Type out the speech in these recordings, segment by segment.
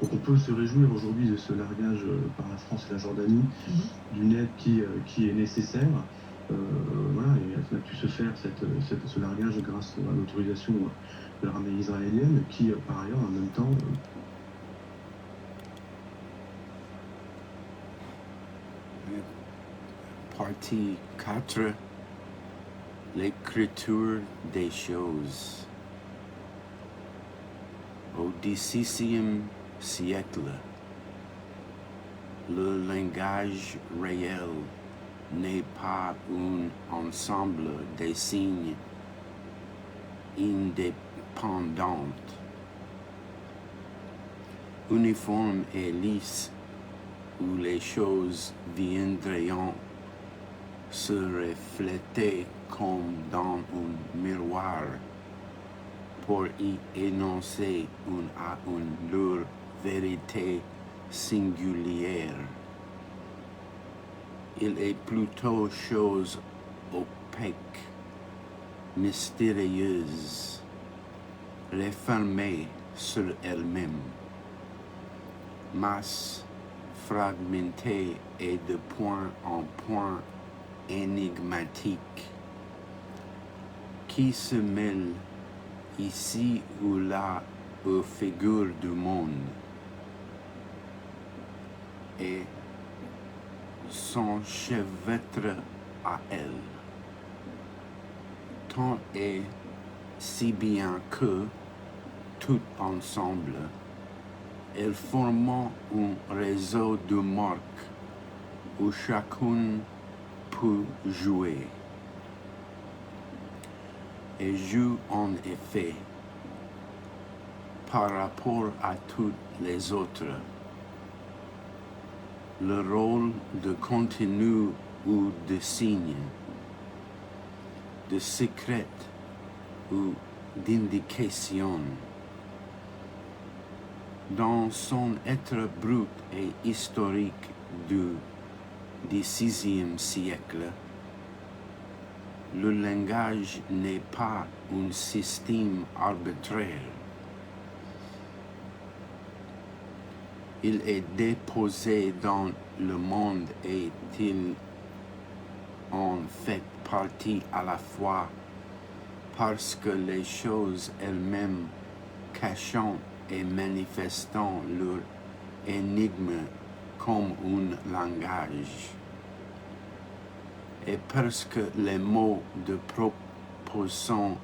Donc on peut se réjouir aujourd'hui de ce largage par la France et la Jordanie, d'une aide qui est nécessaire. Voilà, et elle a pu se faire ce largage grâce à l'autorisation de l'armée israélienne qui, par ailleurs, en même temps, Partie 4. L'écriture des choses. Au XVIe siècle, le langage réel n'est pas un ensemble de signes indépendants, uniformes et lisses, où les choses viendraient se refléter comme dans un miroir pour y énoncer une à une leur vérité singulière. Il est plutôt chose opaque, mystérieuse, refermée sur elle-même, masse fragmentée et de point en point énigmatique, qui se mêle ici ou là aux figures du monde et s'enchevêtre à elle, tant et si bien que, tout ensemble, elles forment un réseau de marques où chacune peut jouer. Et joue en effet, par rapport à toutes les autres, le rôle de contenu ou de signe, de secret ou d'indication. Dans son être brut et historique du XVIe siècle, le langage n'est pas un système arbitraire. Il est déposé dans le monde et il en fait partie à la fois parce que les choses elles-mêmes cachant et manifestant leur énigme comme un langage, et parce que les mots de proposant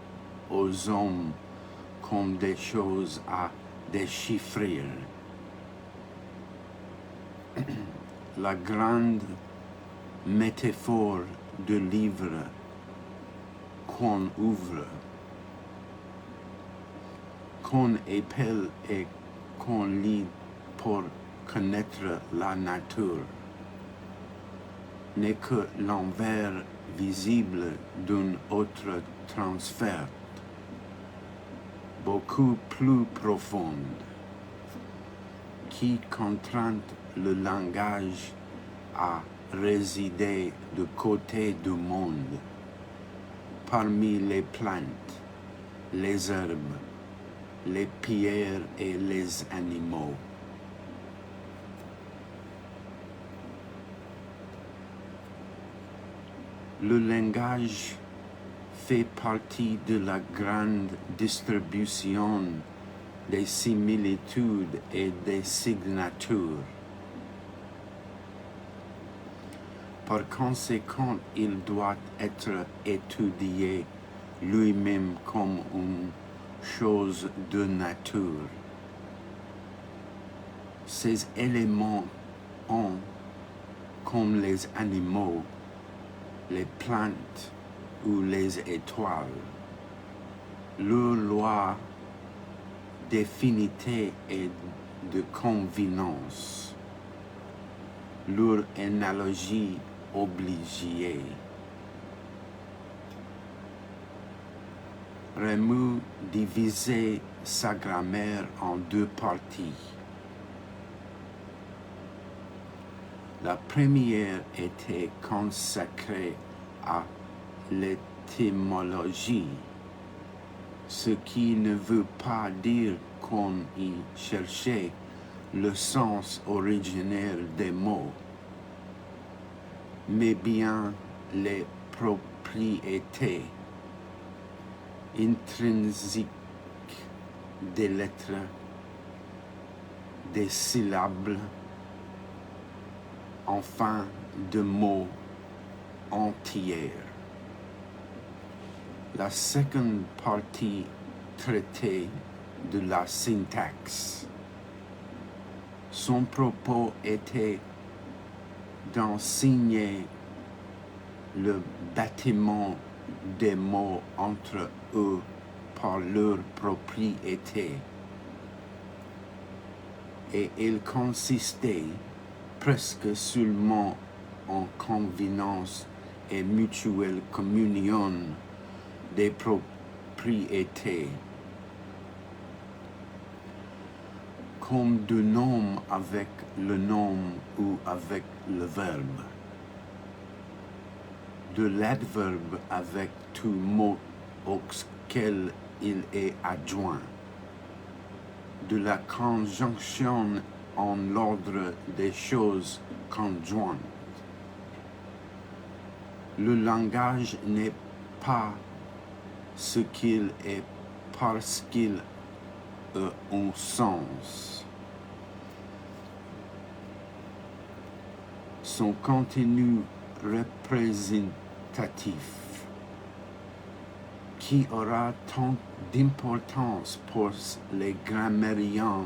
aux hommes comme des choses à déchiffrer. La grande métaphore du livre qu'on ouvre, qu'on épelle et qu'on lit pour connaître la nature, n'est que l'envers visible d'une autre transfert, beaucoup plus profonde, qui contraint le langage à résider du côté du monde, parmi les plantes, les herbes, les pierres et les animaux. Le langage fait partie de la grande distribution des similitudes et des signatures. Par conséquent, il doit être étudié lui-même comme une chose de nature. Ces éléments ont, comme les animaux, les plantes ou les étoiles, leur loi d'affinité et de convenance, leur analogie obligée. Rému divisait sa grammaire en deux parties. La première était consacrée à l'étymologie, ce qui ne veut pas dire qu'on y cherchait le sens originaire des mots, mais bien les propriétés intrinsiques des lettres, des syllabes, enfin de mots entiers. La seconde partie traitait de la syntaxe. Son propos était d'enseigner le bâtiment des mots entre eux par leur propriété. Et il consistait presque seulement en convenance et mutuelle communion des propriétés, comme deux noms avec le nom ou avec le verbe, de l'adverbe avec tout mot auquel il est adjoint, de la conjonction en l'ordre des choses conjointes. Le langage n'est pas ce qu'il est parce qu'il a un sens. Son contenu représentatif, qui aura tant d'importance pour les grammairiens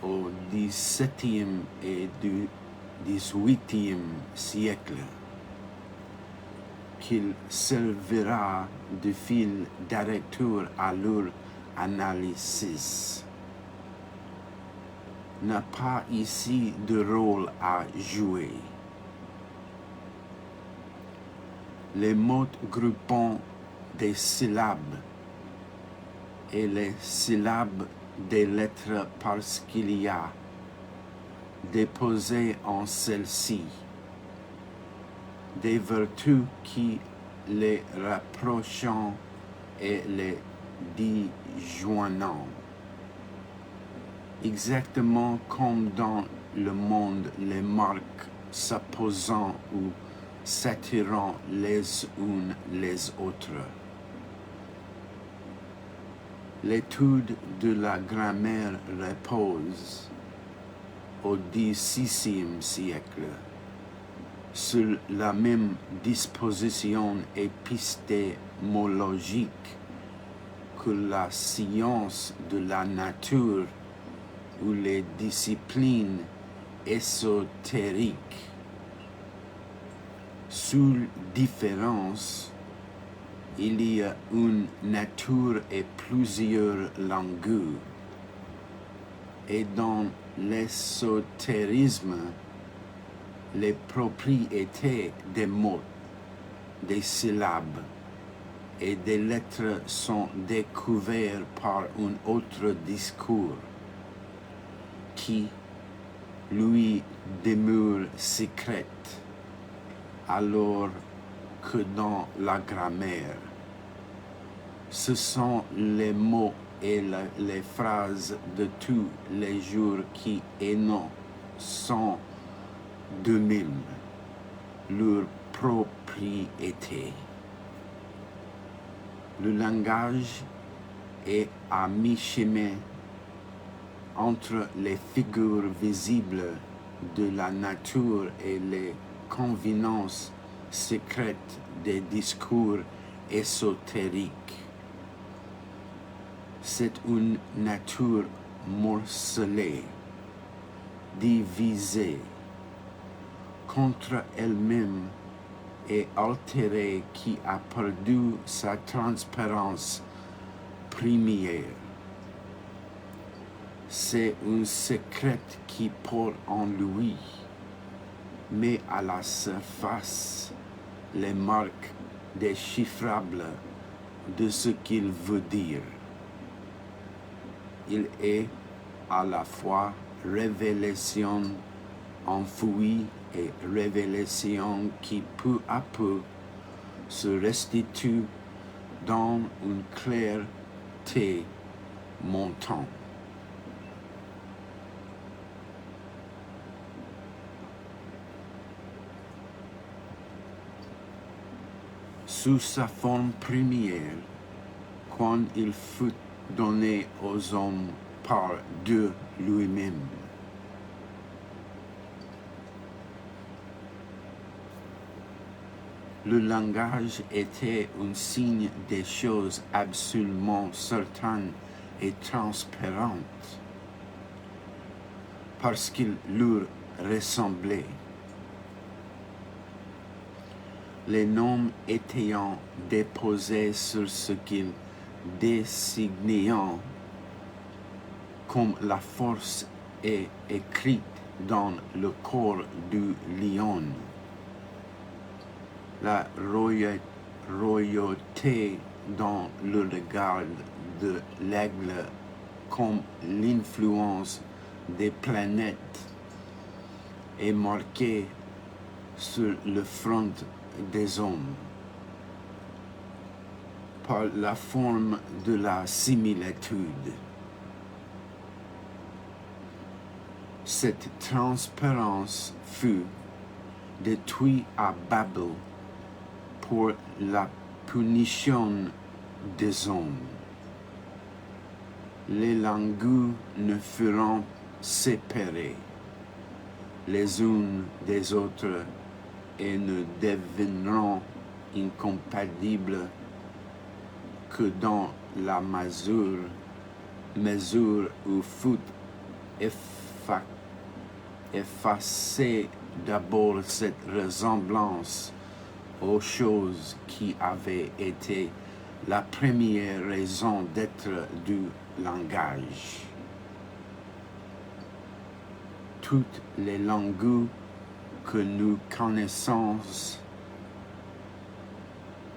au XVIIe et du XVIIIe siècle, qu'il servira de fil directeur à leur analyse, n'a pas ici de rôle à jouer. Les mots groupant des syllabes et les syllabes des lettres parce qu'il y a déposé en celles-ci des vertus qui les rapprochant et les disjoignant. Exactement comme dans le monde les marques s'opposant ou s'attirant les unes les autres. L'étude de la grammaire repose au XVIe siècle sur la même disposition épistémologique que la science de la nature ou les disciplines ésotériques. Sous différence, il y a une nature et plusieurs langues. Et dans l'ésotérisme, les propriétés des mots, des syllabes et des lettres sont découvertes par un autre discours qui lui demeure secrète, alors que dans la grammaire, ce sont les mots et les phrases de tous les jours qui énoncent d'eux-mêmes leur propriété. Le langage est à mi-chemin entre les figures visibles de la nature et les convenances secrètes des discours ésotériques. C'est une nature morcelée, divisée, contre elle-même et altérée qui a perdu sa transparence première. C'est un secret qui porte en lui, mais à la surface, les marques déchiffrables de ce qu'il veut dire. Il est à la fois révélation enfouie et révélation qui peu à peu se restitue dans une clarté montante. sous sa forme première, quand il fut donné aux hommes par Dieu lui-même. Le langage était un signe des choses absolument certaines et transparentes, parce qu'il leur ressemblait. Les noms étant déposés sur ce qu'ils désignaient, comme la force est écrite dans le corps du lion, la royauté dans le regard de l'aigle, comme l'influence des planètes est marquée sur le front des hommes par la forme de la similitude. Cette transparence fut détruite à Babel pour la punition des hommes. Les langues ne feront séparées les unes des autres et ne deviendront incompatibles que dans la mesure où fut effacée d'abord cette ressemblance aux choses qui avaient été la première raison d'être du langage. Toutes les langues que nous connaissons,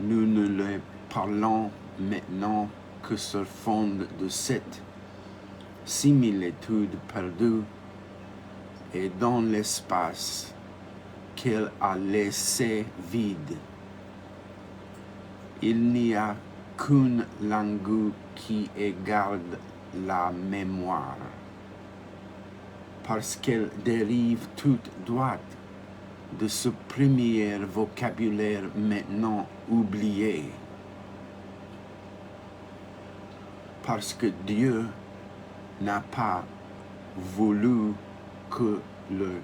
nous ne les parlons maintenant que sur fond de cette similitude perdue et dans l'espace qu'elle a laissé vide. Il n'y a qu'une langue qui garde la mémoire, parce qu'elle dérive toute droite de ce premier vocabulaire maintenant oublié. Parce que Dieu n'a pas voulu que le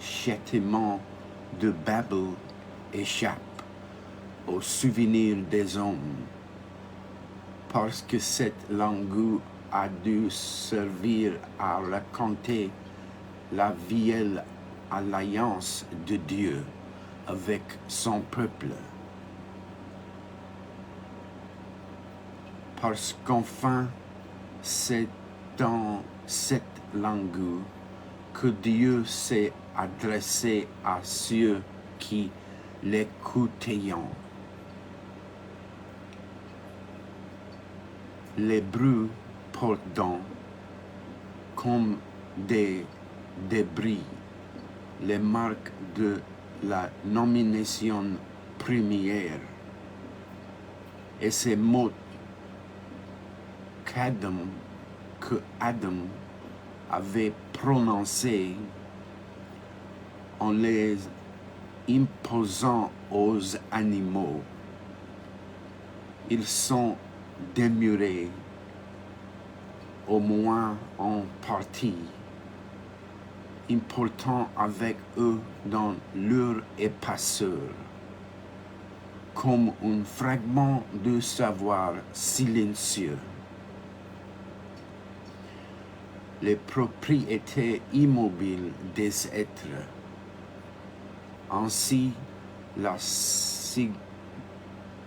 châtiment de Babel échappe au souvenir des hommes, parce que cette langue a dû servir à raconter la vieille alliance de Dieu avec son peuple. Parce qu'enfin, c'est dans cette langue que Dieu s'est adressé à ceux qui l'écoutaient. L'hébreu portant comme des débris les marques de la nomination première, et ces mots que Adam avait prononcés en les imposant aux animaux. Ils sont demeurés, au moins en partie, important avec eux dans leur épaisseur, comme un fragment de savoir silencieux. Les propriétés immobiles des êtres. Ainsi, la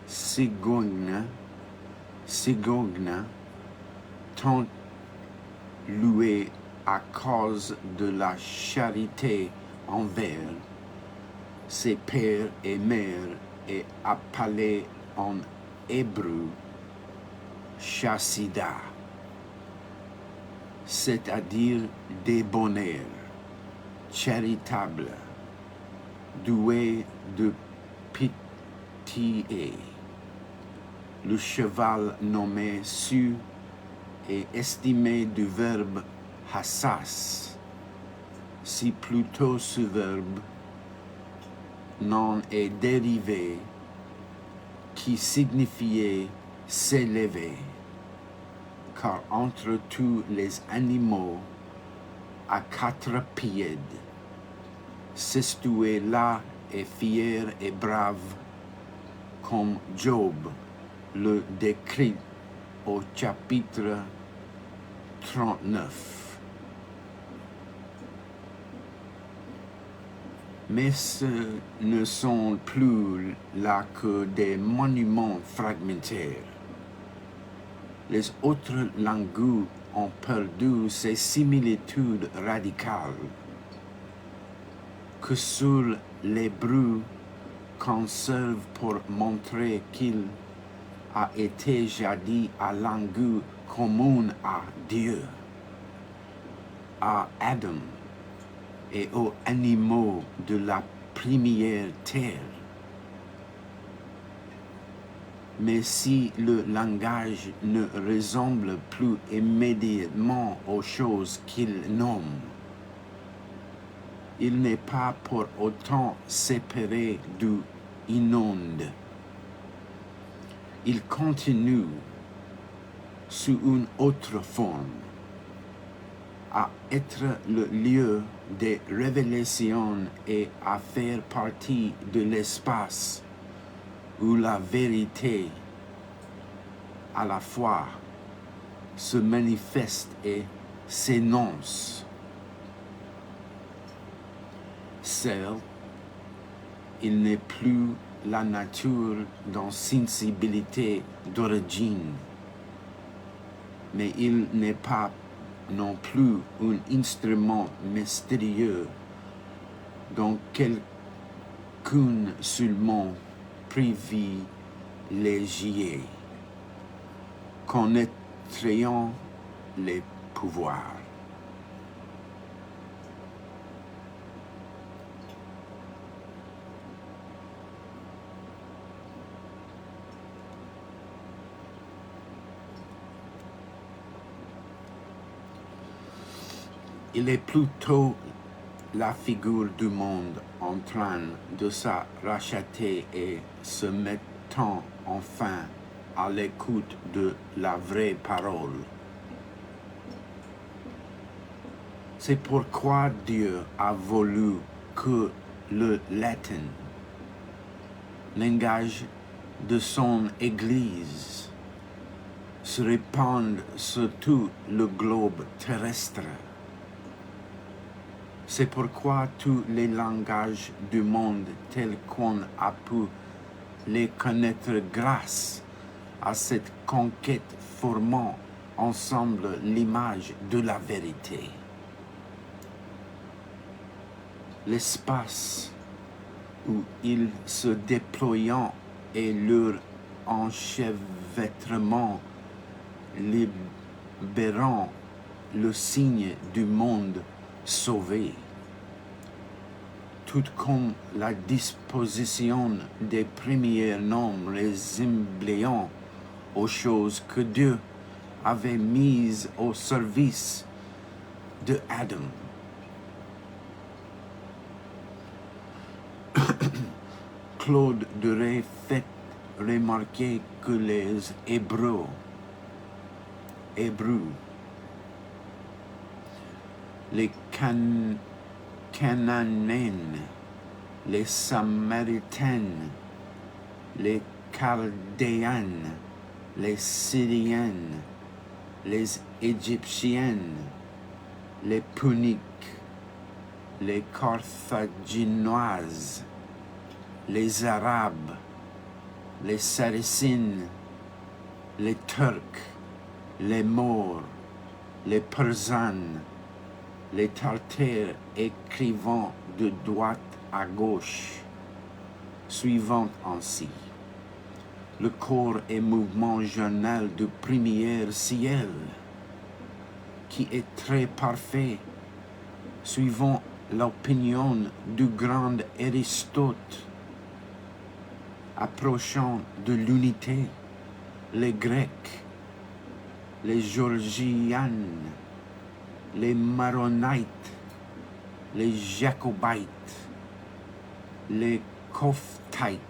cigogne, tant louée à cause de la charité envers ses pères et mères, est appelée en hébreu chassida, c'est-à-dire débonnaire, charitable, doué de pitié. Le cheval nommé Su est estimé du verbe hassas, si plutôt ce verbe n'en est dérivé qui signifiait s'élever, car entre tous les animaux à quatre pieds, s'estuer là et fier et brave, comme Job le décrit au chapitre 39. Mais ce ne sont plus là que des monuments fragmentaires. Les autres langues ont perdu ces similitudes radicales que seul l'hébreu conserve pour montrer qu'il a été jadis à langue commune à Dieu, à Adam et aux animaux de la première terre. Mais si le langage ne ressemble plus immédiatement aux choses qu'il nomme, il n'est pas pour autant séparé du inonde. Il continue sous une autre forme à être le lieu des révélations et à faire partie de l'espace où la vérité à la fois se manifeste et s'énonce. Celle, il n'est plus la nature d'insensibilité d'origine, mais il n'est pas non plus un instrument mystérieux dont quelqu'un seulement privilégié connaîtrions les pouvoirs. Il est plutôt la figure du monde en train de se racheter et se mettant enfin à l'écoute de la vraie parole. C'est pourquoi Dieu a voulu que le latin, langage de son Église, se répande sur tout le globe terrestre. C'est pourquoi tous les langages du monde tels qu'on a pu les connaître grâce à cette conquête formant ensemble l'image de la vérité. L'espace où ils se déployant et leur enchevêtrement libérant le signe du monde sauvé, tout comme la disposition des premiers noms ressemblant aux choses que Dieu avait mises au service de Adam. Claude devrait fait remarquer que les Hébreux, les Cananéens, les Samaritains, les Chaldéens, les Syriens, les Égyptiens, les Puniques, les Carthaginoises, les Arabes, les Saracines, les Turcs, les Maures, les Persans, les Tartares écrivant de droite à gauche, suivant ainsi le corps et mouvement journal du premier ciel, qui est très parfait, suivant l'opinion du grand Aristote, approchant de l'unité, les Grecs, les Georgiens, les Maronites, les Jacobites, les Coptites,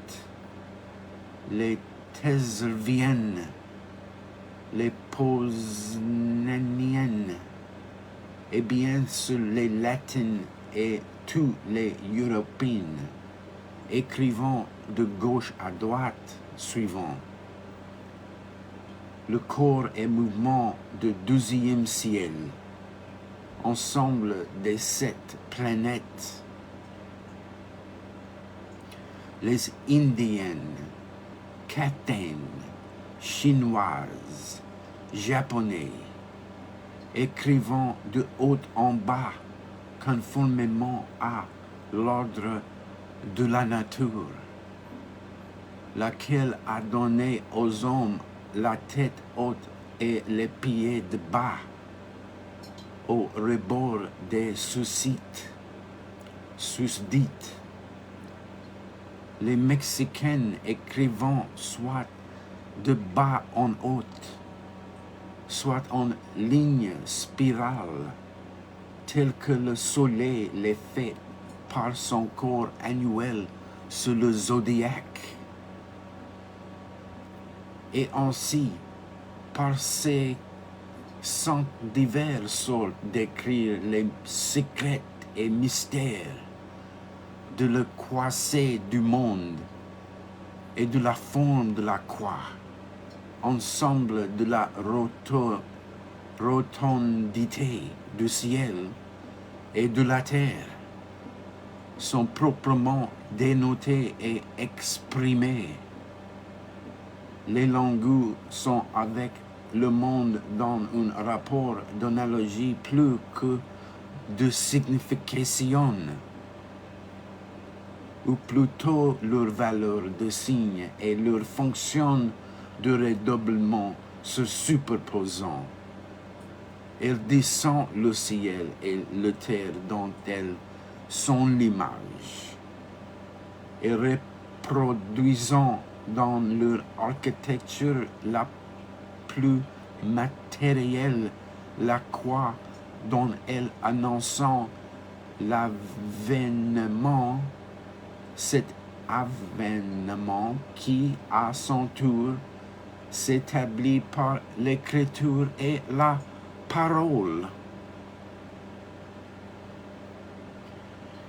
les Théserviennes, les Poznaniennes, et bien sûr les Latines et tous les Européens, écrivant de gauche à droite suivant. Le corps et mouvement du 12e ciel, ensemble des 7 planètes, les Indiennes, Kataines, Chinoises, Japonais, écrivant de haut en bas, conformément à l'ordre de la nature, laquelle a donné aux hommes la tête haute et les pieds de bas, au rebord des susdites. Les Mexicains écrivant soit de bas en haut, soit en ligne spirale, tel que le soleil les fait par son corps annuel sur le zodiaque. Et ainsi, par ces 100 diverses sortes d'écrire les secrets et mystères de le croisé du monde et de la forme de la croix, ensemble de la rotondité du ciel et de la terre, sont proprement dénotés et exprimés. Les langues sont avec le monde dans un rapport d'analogie plus que de signification, ou plutôt leur valeur de signe et leur fonction de redoublement se superposant. Elles descendent le ciel et la terre dont elles sont l'image, et reproduisant dans leur architecture la plus matérielle la croix dont elles annonçant l'avènement, cet avènement qui, à son tour, s'établit par l'écriture et la parole.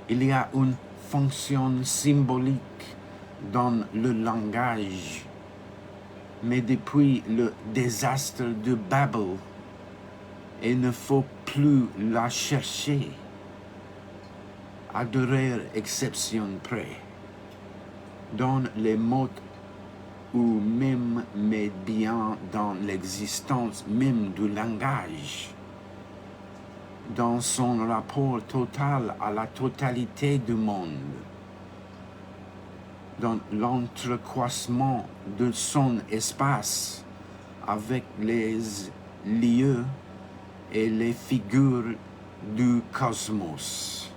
Il y a une fonction symbolique dans le langage, mais depuis le désastre de Babel, il ne faut plus la chercher, à de rares exceptions près, dans les mots ou même, mais bien dans l'existence même du langage, dans son rapport total à la totalité du monde, dans l'entrecroisement de son espace avec les lieux et les figures du cosmos.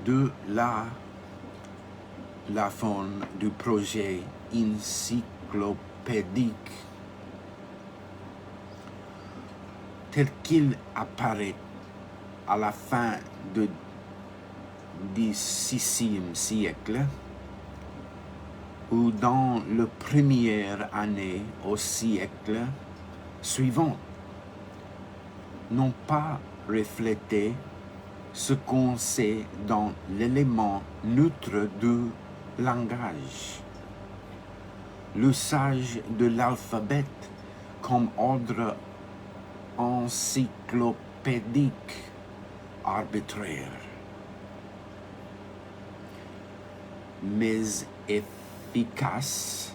De là, la forme du projet encyclopédique tel qu'il apparaît à la fin du XVIe siècle ou dans la première année au siècle suivant, n'ont pas reflété ce qu'on sait dans l'élément neutre du langage. L'usage de l'alphabet comme ordre encyclopédique arbitraire, mais efficace,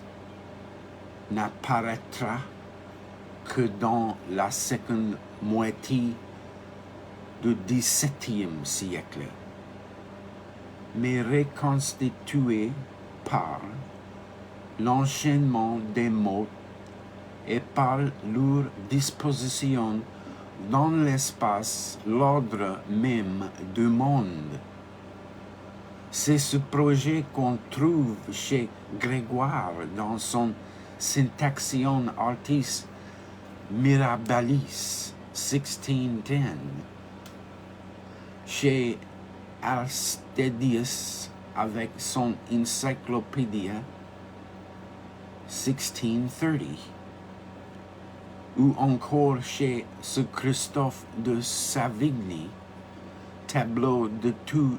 n'apparaîtra que dans la seconde moitié du XVIIe siècle, mais reconstitué par l'enchaînement des mots et par leur disposition dans l'espace, l'ordre même du monde. C'est ce projet qu'on trouve chez Grégoire dans son Syntaxion Artis Mirabilis 1610, chez Alcestius avec son Encyclopédia 1630, ou encore chez ce Christophe de Savigny, tableau de tous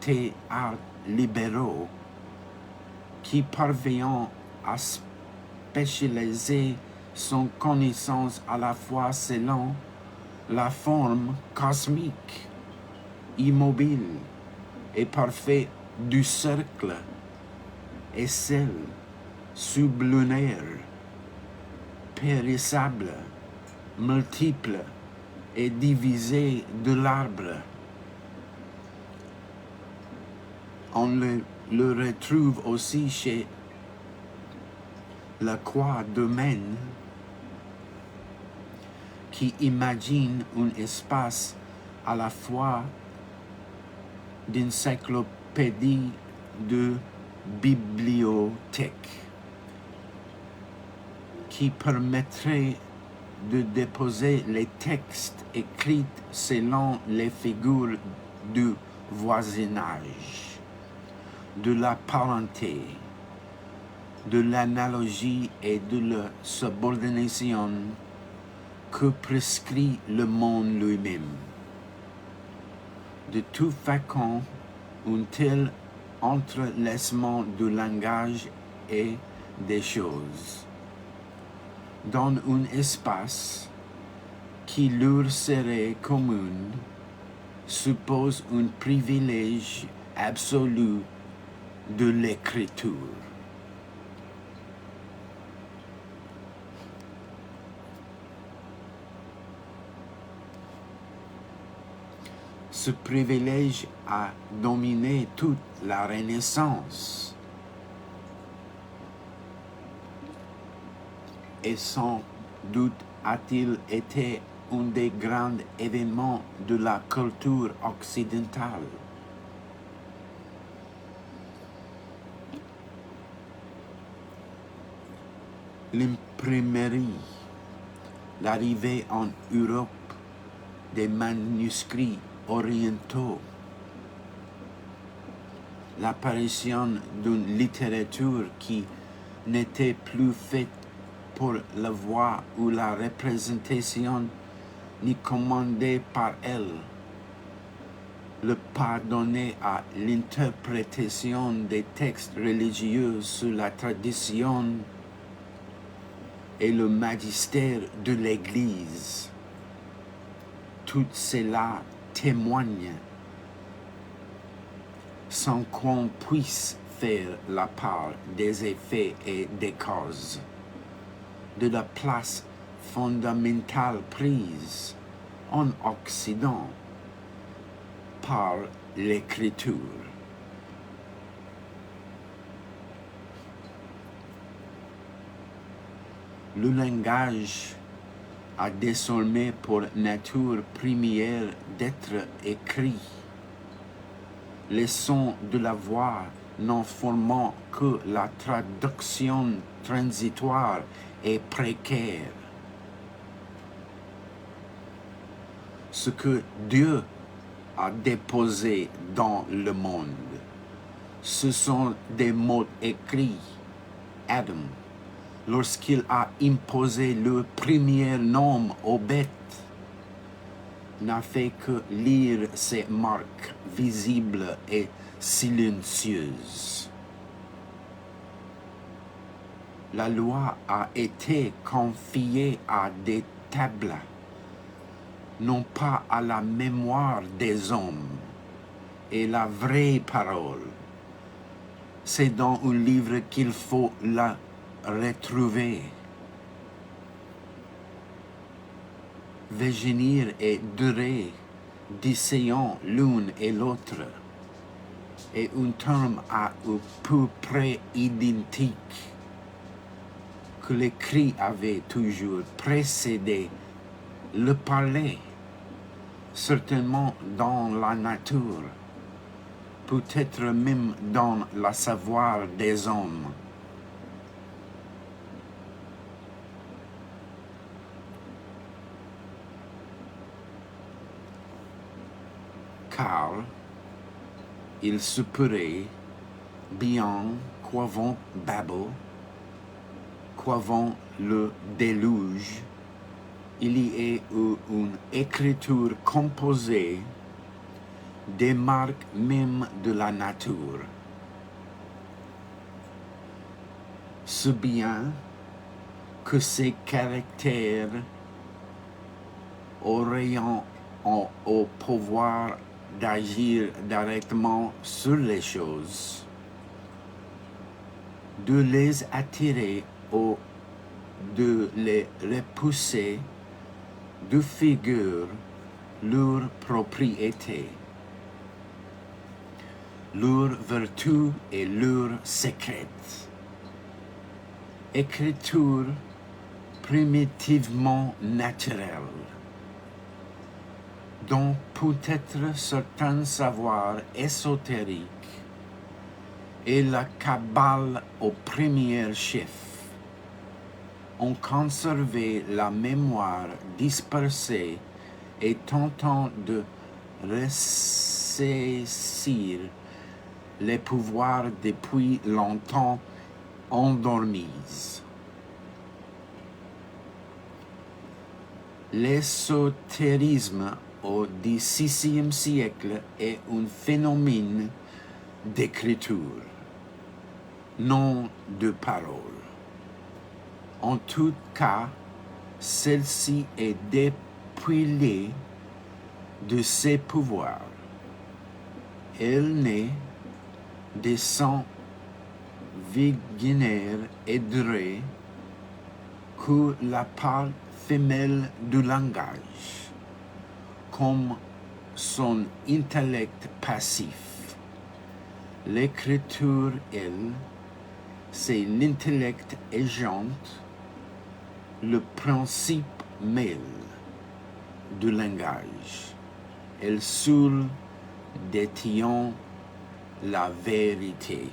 tes arts libéraux, qui parvient à spécialiser son connaissance à la fois selon la forme cosmique, immobile et parfaite du cercle et celle sublunaire, périssable, multiple et divisée de l'arbre. On le retrouve aussi chez le Croix de Maine, qui imagine un espace à la fois d'encyclopédie de bibliothèque, qui permettrait de déposer les textes écrits selon les figures du voisinage, de la parenté, de l'analogie et de la subordination que prescrit le monde lui-même. De toute façon, un tel entrelacement du langage et des choses dans un espace qui leur serait commun suppose un privilège absolu de l'écriture. Ce privilège a dominé toute la Renaissance et sans doute a-t-il été un des grands événements de la culture occidentale. L'imprimerie, l'arrivée en Europe des manuscrits orientaux, l'apparition d'une littérature qui n'était plus faite pour la voix ou la représentation ni commandée par elle, le pas donné à l'interprétation des textes religieux sous la tradition et le magistère de l'Église. Tout cela témoigne, sans qu'on puisse faire la part des effets et des causes, de la place fondamentale prise en Occident par l'écriture. Le langage a désormais pour nature première d'être écrit, les sons de la voix n'en formant que la traduction transitoire et précaire. Ce que Dieu a déposé dans le monde, ce sont des mots écrits. Adam, lorsqu'il a imposé le premier nom aux bêtes, n'a fait que lire ces marques visibles et silencieuses. La loi a été confiée à des tables, non pas à la mémoire des hommes, et la vraie parole. C'est dans un livre qu'il faut la retrouver. Virginir et durer, dissayant l'une et l'autre, est un terme à peu près identique que l'écrit avait toujours précédé le parler, certainement dans la nature, peut-être même dans le savoir des hommes. Car il se pourrait bien qu'avant Babel, qu'avant le déluge, il y ait eu une écriture composée des marques même de la nature. Ce bien que ces caractères auraient au pouvoir d'agir directement sur les choses, de les attirer ou de les repousser de figure leur propriété, leur vertu et leur secret. Écriture primitivement naturelle, dont peut-être certains savoirs ésotériques et la Kabbale au premier chef ont conservé la mémoire dispersée et tentant de ressaisir les pouvoirs depuis longtemps endormis. L'ésotérisme au XVIe siècle est un phénomène d'écriture, non de parole. En tout cas, celle-ci est dépouillée de ses pouvoirs. Elle n'est de son viginaire aidré que la part femelle du langage, comme son intellect passif. L'écriture, elle, c'est l'intellect agent, le principe même du langage. Elle seule détient la vérité.